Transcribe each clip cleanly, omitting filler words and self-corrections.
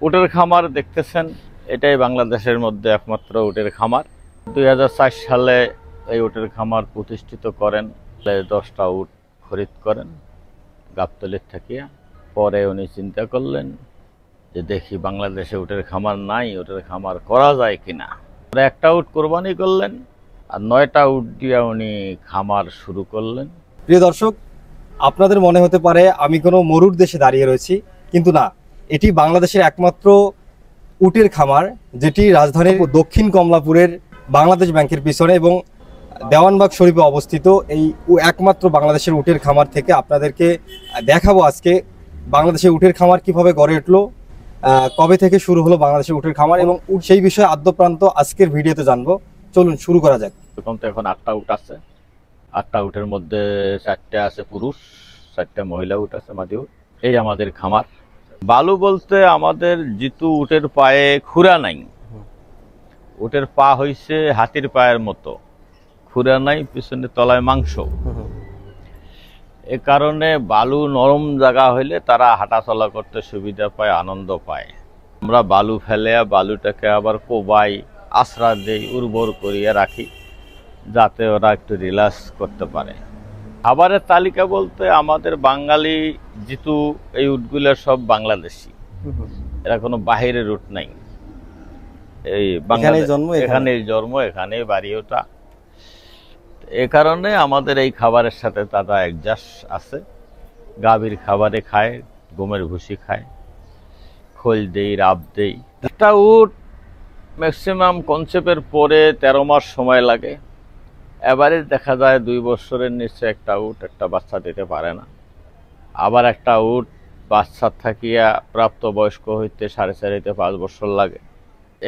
উটের খামার দেখতেছেন, এটাই বাংলাদেশের মধ্যে একমাত্র উটের খামার। 2004 সালে এই উটের খামার প্রতিষ্ঠিত করেন। 10টা উট খরিদ করেন গাবতলীর থাকিয়া। পরে উনি চিন্তা করলেন যে দেখি বাংলাদেশে উটের খামার নাই, উটের খামার করা যায় কিনা। একটা উট কোরবানি করলেন আর 9টা উট দিয়ে উনি খামার শুরু করলেন। প্রিয় দর্শক, আপনাদের মনে হতে পারে আমি কোনো মরুর দেশে দাঁড়িয়ে রয়েছি, কিন্তু না, এটি বাংলাদেশের একমাত্র উটের খামার, যেটি রাজধানীর দক্ষিণ কমলাপুরের বাংলাদেশ ব্যাংকের পিছনে এবং দেওয়ানবাগ শরীফে অবস্থিত। এই একমাত্র বাংলাদেশের উটের খামার থেকে আপনাদেরকে দেখাবো আজকে বাংলাদেশের উটের খামার কিভাবে গড়ে উঠলো, কবে থেকে শুরু হলো বাংলাদেশের উটের খামার, এবং সেই বিষয়ে আদ্যপ্রান্ত আজকের ভিডিওতে জানবো। চলুন শুরু করা যাক। এখন 8টা উট আছে। 8টা উটের মধ্যে 4টে আছে পুরুষ, 4টে মহিলা উট আছে, মাদি উট। এই আমাদের খামার। বালু বলতে আমাদের জিতু উটের পায়ে খুরা নাই। উটের পা হইছে হাতির পায়ের মতো, খুরা নাই, পিছনে তলায় মাংস। এ কারণে বালু নরম জায়গা হইলে তারা হাঁটা চলা করতে সুবিধা পায়, আনন্দ পায়। আমরা বালু ফেলে বালুটাকে আবার কোবাই, আশ্রা দেই, উর্বর করিয়া রাখি, যাতে ওরা একটু রিল্যাক্স করতে পারে। খাবারের তালিকা বলতে আমাদের বাঙালি জিতু এই উটগুলো সব বাংলাদেশি, এরা কোনো বাহিরের উট নাই। এই এখানেই জন্ম, এখানেই বাড়ি ওটা। এ কারণে আমাদের এই খাবারের সাথে তারা অ্যাডজাস্ট আছে। গাভীর খাবারে খায়, গমের ভুসি খায়, খোল দেই, রাব দেই। একটা উট ম্যাক্সিমাম কনসেপ্টের পরে 13 মাস সময় লাগে। এবারে দেখা যায় 2 বছরের নিচে একটা উট একটা বাচ্চা দিতে পারে না। আবার একটা উট বাচ্চা থাকিয়া প্রাপ্তবয়স্ক হইতে 4.5 5 বছর লাগে।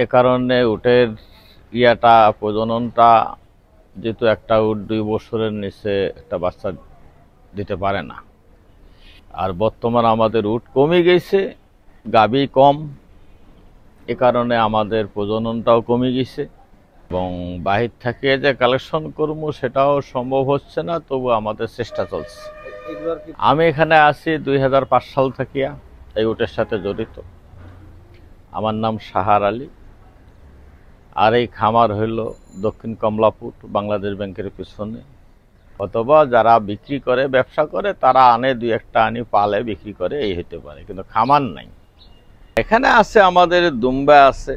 এ কারণে উটের প্রজননটা, যেহেতু একটা উট 2 বছরের নিচে একটা বাচ্চা দিতে পারে না। আর বর্তমান আমাদের উট কমে গেছে, গাভী কম, এ কারণে আমাদের প্রজননটাও কমে গেছে এবং বাহির থেকে যে কালেকশন করবো সেটাও সম্ভব হচ্ছে না। তবু আমাদের চেষ্টা চলছে। আমি এখানে আছি 2005 সাল থেকে এই উটের সাথে জড়িত। আমার নাম সাহার আলী। আর এই খামার হইল দক্ষিণ কমলাপুর বাংলাদেশ ব্যাংকের পিছনে। অথবা যারা বিক্রি করে, ব্যবসা করে, তারা আনে, 2-1টা আনি পালে বিক্রি করে, এই হতে পারে, কিন্তু খামার নাই। এখানে আছে আমাদের দুম্বা আছে,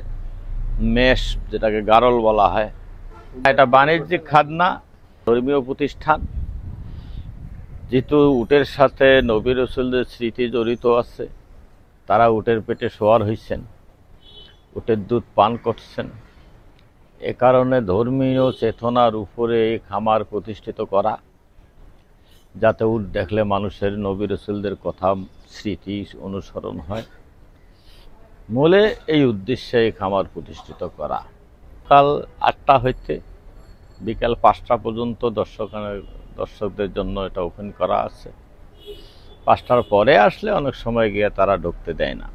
মেষ যেটাকে গারল বলা হয়। এটা বাণিজ্যিক খাজনা, ধর্মীয় প্রতিষ্ঠান। যেহেতু উটের সাথে নবী রাসূলদের স্মৃতি জড়িত আছে, তারা উটের পেটে শোয়ার হয়েছেন, উটের দুধ পান করছেন। এ কারণে ধর্মীয় চেতনার উপরে এই খামার প্রতিষ্ঠিত করা, যাতে উট দেখলে মানুষের নবী রাসূলদের কথা, স্মৃতি অনুসরণ হয়। মূলে এই উদ্দেশ্যে এই খামার প্রতিষ্ঠিত করা। সকাল 8টা হইতে বিকাল 5টা পর্যন্ত দর্শকদের জন্য এটা ওপেন করা আছে। 5টার পরে আসলে অনেক সময় গিয়ে তারা ঢুকতে দেয় না।